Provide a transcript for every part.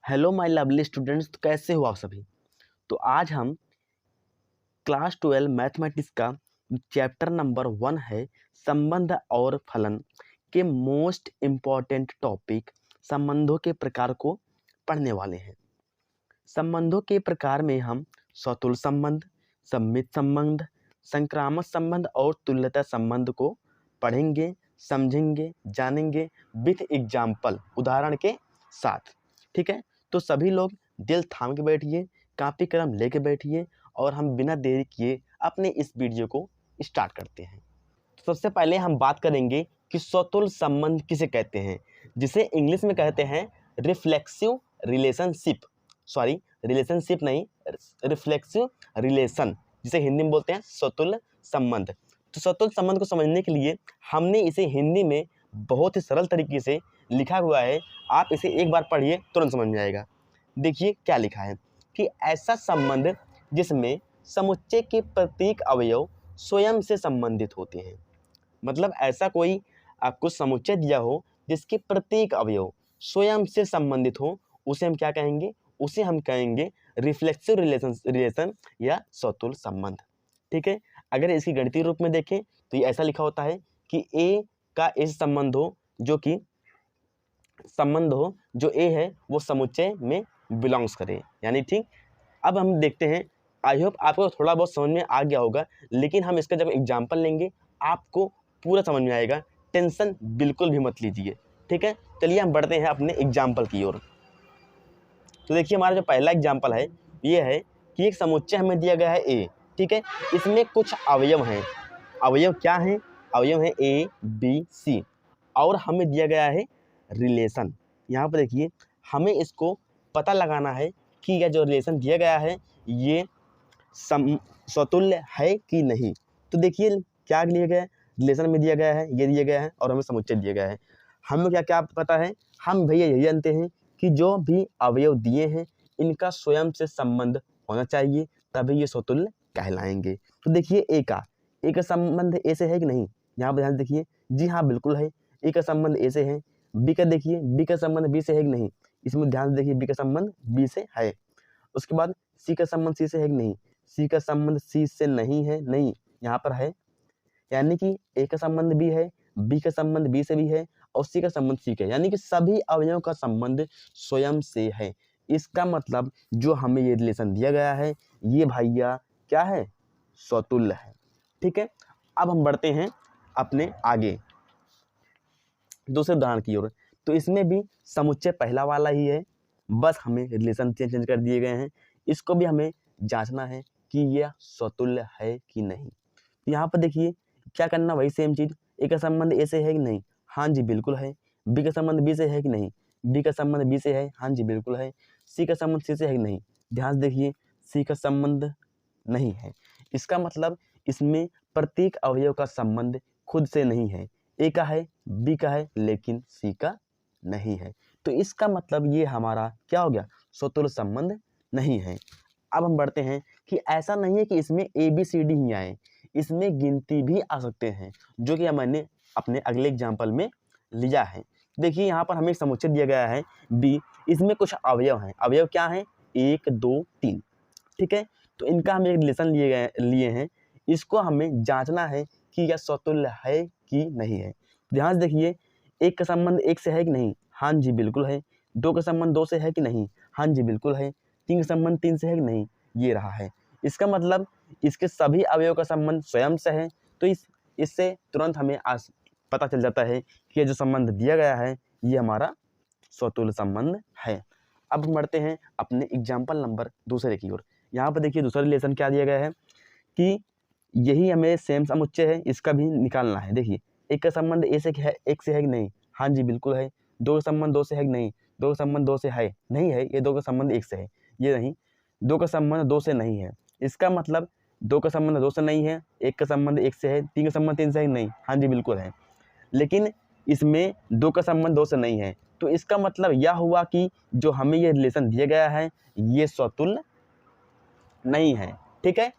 Hello my lovely students, तो कैसे हो आप सभी। तो आज हम क्लास 12 मैथमेटिक्स का चैप्टर नंबर 1 है संबंध और फलन के मोस्ट इम्पॉर्टेंट टॉपिक संबंधों के प्रकार को पढ़ने वाले हैं। संबंधों के प्रकार में हम सतुल संबंध, सममित संबंध, संक्रामक संबंध और तुल्यता संबंध को पढ़ेंगे, समझेंगे, जानेंगे विथ एग्जाम्पल, उदाहरण के साथ। ठीक है, तो सभी लोग दिल थाम के बैठिए, कापी कलम लेके बैठिए और हम बिना देरी किए अपने इस वीडियो को स्टार्ट करते हैं। तो सबसे पहले हम बात करेंगे कि सतुल संबंध किसे कहते हैं, जिसे इंग्लिश में कहते हैं रिफ्लेक्सिव रिलेशनशिप। सॉरी, रिलेशनशिप नहीं, रिफ्लेक्सिव रिलेशन, जिसे हिंदी में बोलते हैं सतुल संबंध। तो सतुल संबंध को समझने के लिए हमने इसे हिंदी में बहुत ही सरल तरीके से लिखा हुआ है। आप इसे एक बार पढ़िए, तुरंत समझ में आएगा। देखिए क्या लिखा है कि ऐसा संबंध जिसमें समुच्चय के प्रत्येक अवयव स्वयं से संबंधित होते हैं। मतलब ऐसा कोई आपको समुच्चय दिया हो जिसके प्रत्येक अवयव स्वयं से संबंधित हो, उसे हम क्या कहेंगे? उसे हम कहेंगे रिफ्लेक्सिव रिलेशन या सतुल संबंध। ठीक है, अगर इसकी गणितीय रूप में देखें तो ये ऐसा लिखा होता है कि ए का इस संबंध हो जो ए है वो समुच्चय में बिलोंग्स करे, यानी ठीक। अब हम देखते हैं, आई होप आपको थोड़ा बहुत समझ में आ गया होगा, लेकिन हम इसका जब एग्जाम्पल लेंगे आपको पूरा समझ में आएगा। टेंशन बिल्कुल भी मत लीजिए। ठीक है, चलिए हम बढ़ते हैं अपने एग्जाम्पल की ओर। तो देखिए हमारा जो पहला एग्जाम्पल है ये है कि एक समुच्चय हमें दिया गया है ए। ठीक है, इसमें कुछ अवयव हैं। अवयव क्या हैं? अवयव है ए बी सी, और हमें दिया गया है रिलेशन। यहाँ पर देखिए हमें इसको पता लगाना है कि यह जो रिलेशन दिया गया है ये स्वतुल्य है कि नहीं। तो देखिए क्या दिया गया है, रिलेशन में दिया गया है, ये दिया गया है और हमें समुच्चय दिया गया है। हमें क्या क्या पता है? हम भैया यही जानते हैं कि जो भी अवयव दिए हैं इनका स्वयं से संबंध होना चाहिए, तभी ये स्वतुल्य कहलाएंगे। तो देखिए ए का संबंध ए से है कि नहीं? यहाँ पर ध्यान देखिए, जी हाँ बिल्कुल है। ए का संबंध ए से है। बी का देखिए, बी का संबंध बी से है कि नहीं? इसमें ध्यान से देखिए, बी का संबंध बी से है। उसके बाद सी का संबंध सी से है कि नहीं? सी का संबंध सी से नहीं है, नहीं, यहाँ पर है। यानी कि ए का संबंध बी है, बी का संबंध बी से भी है और सी का संबंध सी का है, यानी कि सभी अवयवों का संबंध स्वयं से है। इसका मतलब जो हमें ये रिलेशन दिया गया है ये भैया क्या है? स्वतुल्य है। ठीक है, अब हम बढ़ते हैं अपने आगे दूसरे उदाहरण की ओर। तो इसमें भी समुच्चय पहला वाला ही है, बस हमें रिलेशन चेंज कर दिए गए हैं। इसको भी हमें जांचना है कि यह स्वतुल्य है कि नहीं। यहाँ पर देखिए क्या करना, वही सेम चीज। ए का संबंध ए से है कि नहीं? हाँ जी बिल्कुल है। बी का संबंध बी से है कि नहीं? बी का संबंध बी से है, हाँ जी बिल्कुल है। सी का संबंध सी से है कि नहीं? ध्यान से देखिए, सी का संबंध नहीं है। इसका मतलब इसमें प्रत्येक अवयव का संबंध खुद से नहीं है। ए का है, बी का है, लेकिन सी का नहीं है। तो इसका मतलब ये हमारा क्या हो गया? स्वतुल्य संबंध नहीं है। अब हम बढ़ते हैं कि ऐसा नहीं है कि इसमें ए बी सी डी ही आए, इसमें गिनती भी आ सकते हैं, जो कि मैंने अपने अगले एग्जाम्पल में लिया है। देखिए यहाँ पर हमें एक समुच्चय दिया गया है बी, इसमें कुछ अवयव हैं। अवयव क्या हैं? 1 2 3। ठीक है, तो इनका हम एक रिलेशन लिए हैं। इसको हमें जांचना है कि यह स्वतुल्य है कि नहीं है। ध्यान से देखिए, एक का संबंध एक से है कि नहीं? हाँ जी बिल्कुल है। दो का संबंध दो से है कि नहीं? हाँ जी बिल्कुल है। तीन का संबंध तीन से है कि नहीं? ये रहा है। इसका मतलब इसके सभी अवयव का संबंध स्वयं से है। तो इससे तुरंत हमें पता चल जाता है कि ये जो संबंध दिया गया है ये हमारा स्वतुल्य संबंध है। अब हम बढ़ते हैं अपने एग्जाम्पल नंबर दूसरे की ओर। यहाँ पर देखिए दूसरा रिलेशन क्या दिया गया है कि यही हमें सेम समुच्चय है, इसका भी निकालना है। देखिए एक का संबंध ए से है, एक से है कि नहीं? हाँ जी बिल्कुल है। दो का संबंध दो से है कि नहीं? दो का संबंध दो से है, नहीं है। ये दो का संबंध एक से है, ये नहीं। दो का संबंध दो से नहीं है। इसका मतलब दो का संबंध दो से नहीं है, एक का संबंध एक से है, तीन का संबंध तीन से है नहीं? हाँ जी बिल्कुल है। लेकिन इसमें दो का संबंध दो से नहीं है, तो इसका मतलब यह हुआ कि जो हमें ये रिलेशन दिया गया है ये स्वतुल्य नहीं है। ठीक है,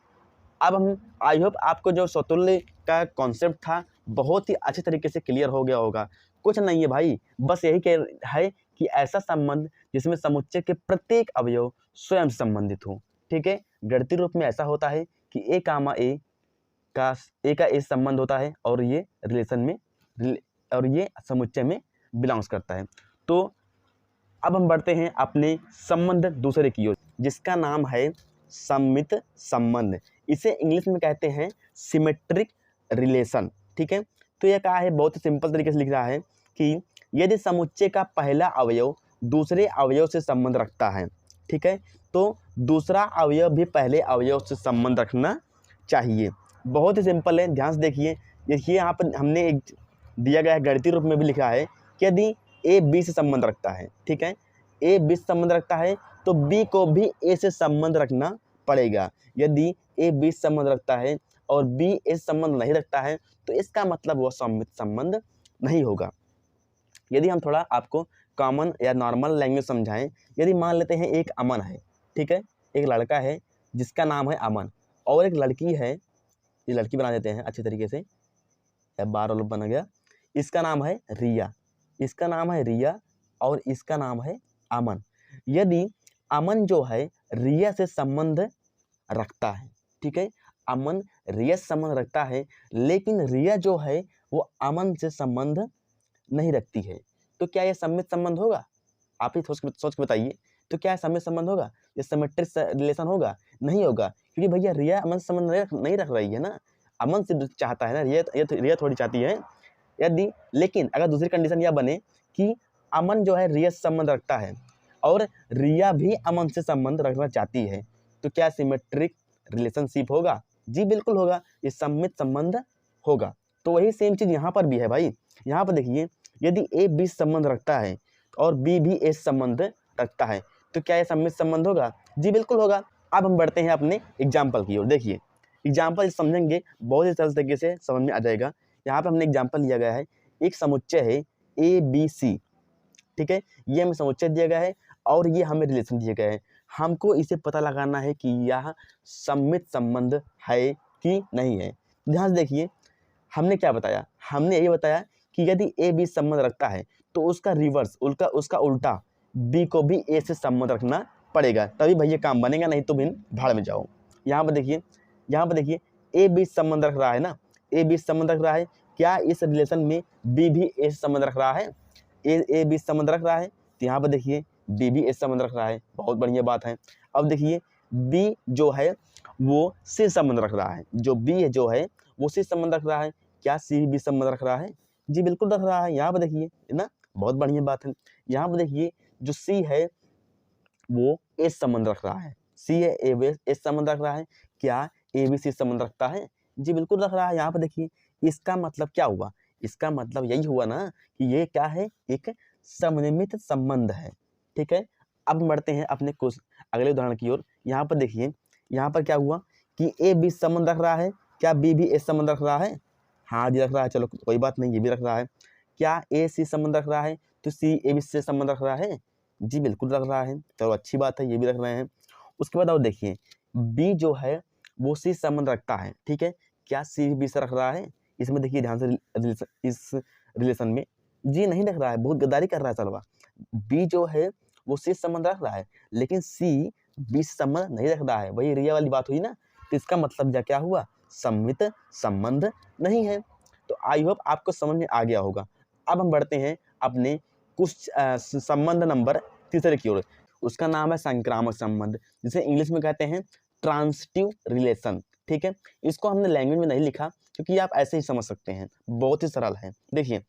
अब हम आई होप आपको जो स्वतुल्य का कॉन्सेप्ट था बहुत ही अच्छे तरीके से क्लियर हो गया होगा। कुछ नहीं है भाई, बस यही है कि ऐसा संबंध जिसमें समुच्चय के प्रत्येक अवयव स्वयं संबंधित हो। ठीक है, गणितीय रूप में ऐसा होता है कि ए कामा ए का ए संबंध होता है और ये रिलेशन में और ये समुच्चय में बिलोंग्स करता है। तो अब हम बढ़ते हैं अपने संबंध दूसरे की ओर, जिसका नाम है सममित संबंध। इसे इंग्लिश में कहते हैं सिमेट्रिक रिलेशन। ठीक है, तो यह कहा है, बहुत ही सिंपल तरीके से लिख रहा है कि यदि समुच्चय का पहला अवयव दूसरे अवयव से संबंध रखता है, ठीक है, तो दूसरा अवयव भी पहले अवयव से संबंध रखना चाहिए। बहुत ही सिंपल है, ध्यान से देखिए। यहाँ पर हमने एक दिया गया है, गणितीय रूप में भी लिखा है कि यदि ए बी से संबंध रखता है, ठीक है, ए बी से संबंध रखता है तो बी को भी ए से संबंध रखना पड़ेगा। यदि ए बी से संबंध रखता है और बी ए से संबंध नहीं रखता है तो इसका मतलब वह सममित संबंध नहीं होगा। यदि हम थोड़ा आपको कॉमन या नॉर्मल लैंग्वेज समझाएं, यदि मान लेते हैं एक अमन है, ठीक है, एक लड़का है जिसका नाम है अमन और एक लड़की है, ये लड़की बना देते हैं अच्छे तरीके से, या बार और बन गया, इसका नाम है रिया, इसका नाम है रिया और इसका नाम है अमन। यदि अमन जो है रिया से संबंध रखता है, ठीक है, अमन रिया से संबंध रखता है, लेकिन रिया जो है वो अमन से संबंध नहीं रखती है, तो क्या यह सममित संबंध होगा? आप ही सोच के बताइए, तो क्या सममित संबंध होगा? ये सिमेट्रिक रिलेशन होगा? नहीं होगा, क्योंकि भैया रिया अमन से संबंध नहीं रख रही है ना, अमन से चाहता है ना, रिया थोड़ी चाहती है। यदि लेकिन अगर दूसरी कंडीशन यह बने कि अमन जो है रिया से संबंध रखता है और रिया भी अमन से संबंध रखना चाहती है, तो क्या सिमेट्रिक रिलेशनशिप होगा? जी बिल्कुल होगा, ये सममित संबंध होगा। तो वही सेम चीज़ यहाँ पर भी है भाई। यहाँ पर देखिए, यदि ए बी से संबंध रखता है और बी भी ए से संबंध रखता है, तो क्या ये सममित संबंध होगा? जी बिल्कुल होगा। अब हम बढ़ते हैं अपने एग्जाम्पल की ओर। देखिए, एग्जाम्पल समझेंगे बहुत ही सरल तरीके से समझ में आ जाएगा। यहाँ पर हमने एग्जाम्पल लिया गया है, एक समुच्चय है ए बी सी, ठीक है, ये हमें समुच्चय दिया गया है और ये हमें रिलेशन दिया गया है। हमको इसे पता लगाना है कि यह सममित संबंध है कि नहीं है। ध्यान से देखिए, हमने क्या बताया? हमने ये बताया कि यदि ए बी संबंध रखता है तो उसका रिवर्स, उसका उल्टा बी को भी ए से संबंध रखना पड़ेगा, तभी भैया काम बनेगा, नहीं तो बिन भाड़ में जाओ। यहाँ पर देखिए ए बी संबंध रख रहा है ना, ए बी संबंध रख रहा है, क्या इस रिलेशन में बी भी ए से संबंध रख रहा है? ए बी संबंध रख रहा है, तो यहाँ पर देखिए बी भी ए संबंध रख रहा है, बहुत बढ़िया बात है। अब देखिए बी जो है वो सी संबंध रख रहा है, जो बी है जो है वो सी संबंध रख रहा है, क्या सी भी संबंध रख रहा है? जी बिल्कुल रख रहा है। यहाँ पर देखिए, है ना, बहुत बढ़िया बात है। यहाँ पर देखिए जो सी है वो ए संबंध रख रहा है, सी है ए संबंध रख रहा है, क्या ए बी सी संबंध रखता है? जी बिल्कुल रख रहा है। यहाँ पर देखिए, इसका मतलब क्या हुआ? इसका मतलब यही हुआ ना कि ये क्या है, एक सममित संबंध है। ठीक है, अब बढ़ते हैं अपने कुछ अगले उदाहरण की ओर। यहाँ पर देखिए, यहाँ पर क्या हुआ कि ए बी संबंध रख रहा है, क्या बी भी ए संबंध रख रहा है? हाँ जी रख रहा है, चलो कोई बात नहीं, ये भी रख रहा है। क्या ए सी संबंध रख रहा है, तो सी ए बी से संबंध रख रहा है? जी बिल्कुल रख रहा है, चलो अच्छी बात है, ये भी रख रहे हैं। उसके बाद और देखिए, बी जो है वो सी संबंध रखता है, ठीक है, क्या सी बी से रख रहा है? इसमें देखिए ध्यान से, इस रिलेशन में जी नहीं रख रहा है, बहुत गद्दारी कर रहा है सलवा। बी जो है वो सी संबंध रख रहा है, लेकिन सी बी से संबंध नहीं रख रहा है, वही रिया वाली बात हुई ना। तो इसका मतलब क्या हुआ? सममित संबंध नहीं है। तो आई होप आपको समझ में आ गया होगा। अब हम बढ़ते हैं अपने कुछ संबंध नंबर तीसरे की ओर, उसका नाम है संक्रामक संबंध, जिसे इंग्लिश में कहते हैं ट्रांसिटिव रिलेशन। ठीक है, इसको हमने लैंग्वेज में नहीं लिखा क्योंकि आप ऐसे ही समझ सकते हैं, बहुत ही सरल है। देखिए,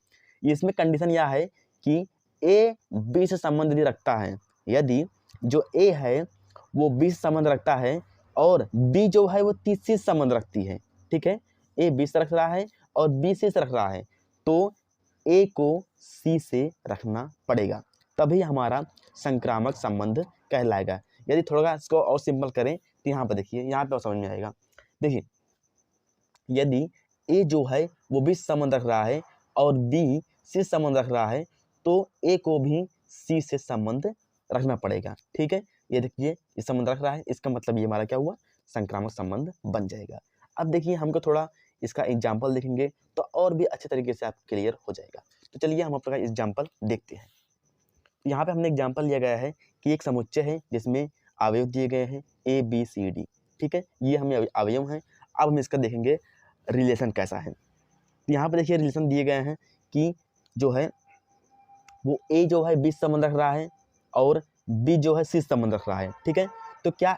इसमें कंडीशन यह है कि ए बी से संबंध यदि रखता है, यदि जो ए है वो बी से संबंध रखता है और बी जो है वो सी से संबंध रखती है, ठीक है, ए बी से रख रहा है और बी सी से रख रहा है, तो ए को सी से रखना पड़ेगा, तभी हमारा संक्रामक संबंध कहलाएगा। यदि थोड़ा इसको और सिंपल करें तो यहाँ पर देखिए, यहाँ पे और समझ में आएगा। देखिए, यदि ए जो है वो बी संबंध रख रहा है और बी सी संबंध रख रहा है, तो ए को भी सी से संबंध रखना पड़ेगा। ठीक है, ये देखिए ये संबंध रख रहा है, इसका मतलब ये हमारा क्या हुआ? संक्रामक संबंध बन जाएगा। अब देखिए, हमको थोड़ा इसका एग्जाम्पल देखेंगे तो और भी अच्छे तरीके से आप क्लियर हो जाएगा। तो चलिए हम अपना एग्जाम्पल देखते हैं। यहाँ पे हमने एग्जाम्पल लिया गया है कि एक समुच्चय है जिसमें अवयव दिए गए हैं A B C D, ठीक है, ये हमें अवयव हैं। अब हम इसका देखेंगे रिलेशन कैसा है। तो यहाँ पे देखिए रिलेशन दिए गए हैं कि जो है वो A जो है B से संबंध रख रहा है और B जो है C से संबंध रख रहा है, ठीक है। तो क्या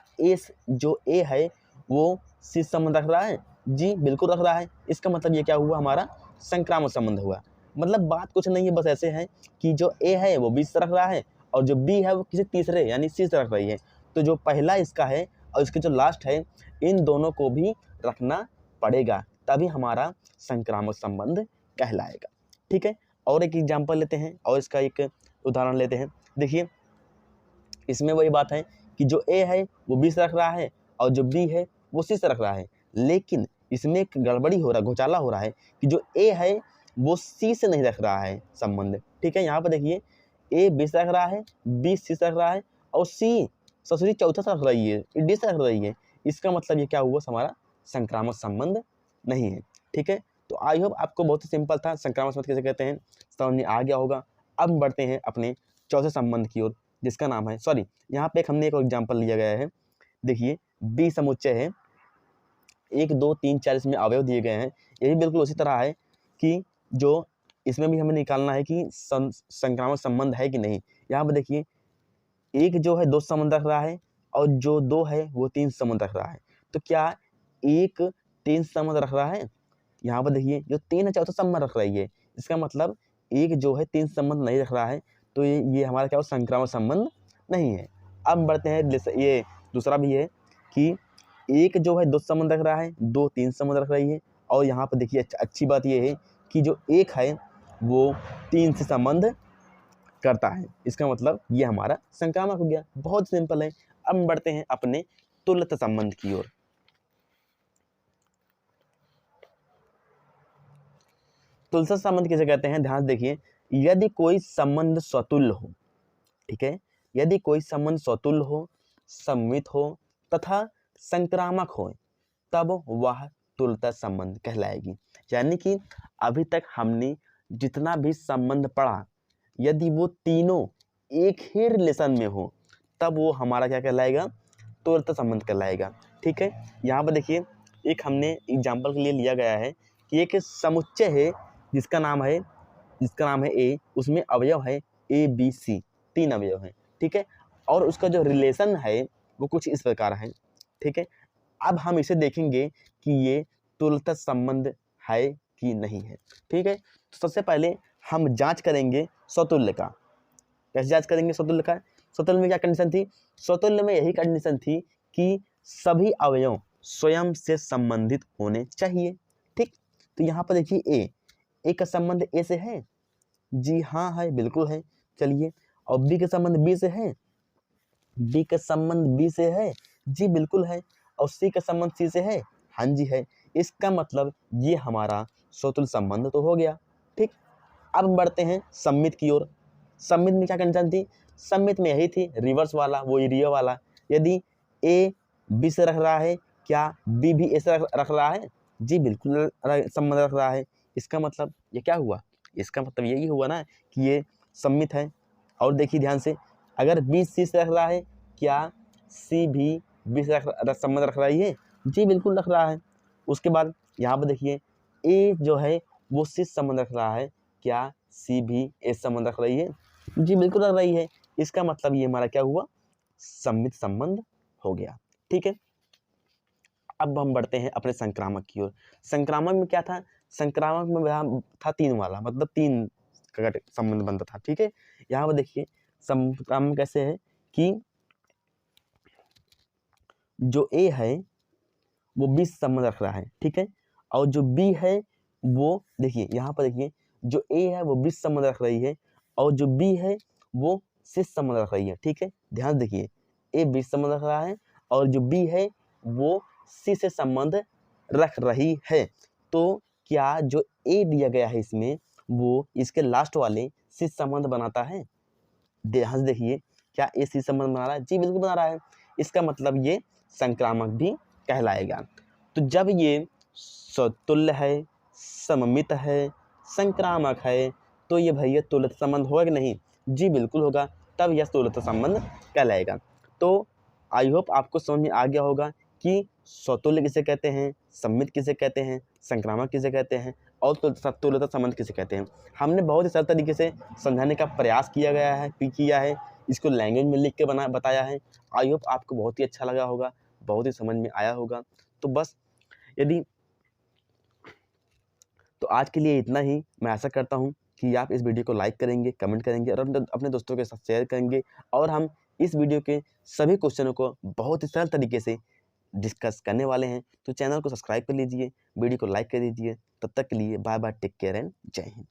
जो A है वो C से संबंध रख रहा है? जी बिल्कुल रख रहा है। इसका मतलब ये क्या हुआ, हमारा संक्रामक संबंध हुआ। मतलब बात कुछ नहीं है, बस ऐसे है कि जो A है वो B से रख रहा है और जो B है वो किसी तीसरे यानी C से रख रही है। तो जो पहला इसका है और इसके जो लास्ट है, इन दोनों को भी रखना पड़ेगा, तभी हमारा संक्रामक संबंध कहलाएगा, ठीक है। और एक एग्जाम्पल लेते हैं और इसका एक उदाहरण लेते हैं। देखिए इसमें वही बात है कि जो A है वो B से रख रहा है और जो B है वो C से रख रहा है, लेकिन इसमें एक गड़बड़ी हो रहा है, घोटाला हो रहा है कि जो A है वो C से नहीं रख रहा है संबंध, ठीक है। यहाँ पर देखिए A B से रख रहा है, B C से रख रहा है और C ससुरी चौथा से रख रही है, D से रख रही है। इसका मतलब ये क्या हुआ, हमारा संक्रामक संबंध नहीं है, ठीक है। तो आई होप आपको बहुत ही सिंपल था संक्रामक संबंध कैसे कहते हैं समझ में आ गया होगा। अब बढ़ते हैं अपने चौथे संबंध की ओर, जिसका नाम है यहाँ पे हमने एक एग्जाम्पल लिया गया है। देखिए B समुच्चय है, 1 2 3 4 इसमें अवयव दिए गए हैं। यही बिल्कुल उसी तरह है कि जो इसमें भी हमें निकालना है कि संक्रामक संबंध है कि नहीं। यहाँ पर देखिए एक जो है 2 संबंध रख रहा है और जो 2 है वो 3 संबंध रख रहा है। तो क्या एक 3 संबंध रख रहा है? यहाँ पर देखिए जो 3 है चौथा संबंध रख रही है, इसका मतलब एक जो है 3 संबंध नहीं रख रहा है, तो ये हमारा क्या हो, संक्रामक संबंध नहीं है। अब बढ़ते हैं, ये दूसरा भी है कि एक जो है 2 संबंध रख रहा है, 2 3 संबंध रख रही है। और यहाँ पर देखिए अच्छी बात ये है कि जो एक है वो 3 से संबंध करता है, इसका मतलब ये हमारा संक्रामक हो गया। बहुत सिंपल है। अब बढ़ते हैं अपने तुल्यता संबंध की ओर। तुल्यता संबंध किसे कहते हैं, ध्यान देखिए, यदि कोई संबंध स्वतुल्य हो, ठीक है, यदि कोई संबंध स्वतुल्य हो, सममित हो तथा संक्रामक हो, तब वह तुल्यता संबंध कहलाएगी। यानी कि अभी तक हमने जितना भी संबंध पढ़ा, यदि वो तीनों एक ही रिलेशन में हो, तब वो हमारा क्या कहलाएगा, तुल्यता संबंध कहलाएगा, ठीक है। यहाँ पर देखिए एक हमने एग्जाम्पल के लिए लिया गया है कि एक समुच्चय है जिसका नाम है A, उसमें अवयव है A B C, 3 अवयव हैं, ठीक है। और उसका जो रिलेशन है वो कुछ इस प्रकार है, ठीक है। अब हम इसे देखेंगे कि ये तुल्यता संबंध है कि नहीं है, ठीक है। तो सबसे पहले हम जांच करेंगे स्वतुल्य का। कैसे जांच करेंगे स्वतुल्य का? स्वतुल्य में क्या कंडीशन थी? स्वतुल्य में यही कंडीशन थी कि सभी अवयव स्वयं से संबंधित होने चाहिए, ठीक। तो यहाँ पर देखिए A का संबंध A से है, जी हाँ है, बिल्कुल है, चलिए। और B का संबंध B से है, B का संबंध B से है, जी बिल्कुल है। और C का संबंध C से है, हाँ जी है। इसका मतलब ये हमारा स्वतुल्य संबंध तो हो गया, ठीक। अब बढ़ते हैं सम्मित की ओर। सम्मित में क्या कंडीशन थी? सम्मित में यही थी, रिवर्स वाला, वो एरिया वाला। यदि A B से रख रहा है, क्या B भी A से रख रहा है? जी बिल्कुल संबंध रख रहा है। इसका मतलब ये क्या हुआ? इसका मतलब यही हुआ ना कि ये सम्मित है। और देखिए ध्यान से, अगर B C से रख रहा है, क्या C भी B से संबंध रख रही है? जी बिल्कुल रख रहा है। उसके बाद यहाँ पर देखिए A जो है वो C से संबंध रख रहा है, क्या C भी A से संबंध रख रही है? जी बिल्कुल रख रही है। इसका मतलब ये हमारा क्या हुआ, सम्मित संबंध हो गया, ठीक है। अब हम बढ़ते हैं अपने संक्रामक की ओर। संक्रामक में क्या था? संक्रामक में था 3 वाला, मतलब 3 का संबंध बनता था, ठीक है। यहाँ पर देखिए संक्रामक कैसे है कि जो A है वो B से संबंध रख रहा है, ठीक है। और जो B है वो देखिए, यहाँ पर देखिए जो A है वो B से संबंध रख रही है और जो B है वो C से संबंध रख रही है, ठीक है। ध्यान देखिए, A B से संबंध रख रहा है और जो B है वो C से संबंध रख रही है। तो क्या जो A दिया गया है इसमें वो इसके लास्ट वाले C से संबंध बनाता है? ध्यान देखिए, क्या A C से संबंध बना रहा है? जी बिल्कुल बना रहा है। इसका मतलब ये संक्रामक भी कहलाएगा। तो जब ये स्वतुल्य है, सममित है, संक्रामक है, तो ये भैया तुल्यता संबंध होगा कि नहीं? जी बिल्कुल होगा, तब यह स्थूलता संबंध कहलाएगा। तो आई होप आपको समझ में आ गया होगा कि स्वतुल्य किसे कहते हैं, सममित किसे कहते हैं, संक्रामक किसे कहते हैं और स्थूलता संबंध किसे कहते हैं। हमने बहुत ही सरल तरीके से समझाने का प्रयास किया है, इसको लैंग्वेज में लिख के बताया है। आई होप आपको बहुत ही अच्छा लगा होगा, बहुत ही समझ में आया होगा। तो बस तो आज के लिए इतना ही। मैं आशा करता हूँ कि आप इस वीडियो को लाइक करेंगे, कमेंट करेंगे और अपने दोस्तों के साथ शेयर करेंगे और हम इस वीडियो के सभी क्वेश्चनों को बहुत ही सरल तरीके से डिस्कस करने वाले हैं। तो चैनल को सब्सक्राइब कर लीजिए, वीडियो को लाइक कर दीजिए। तब तक के लिए bye bye, take care and Jai Hind.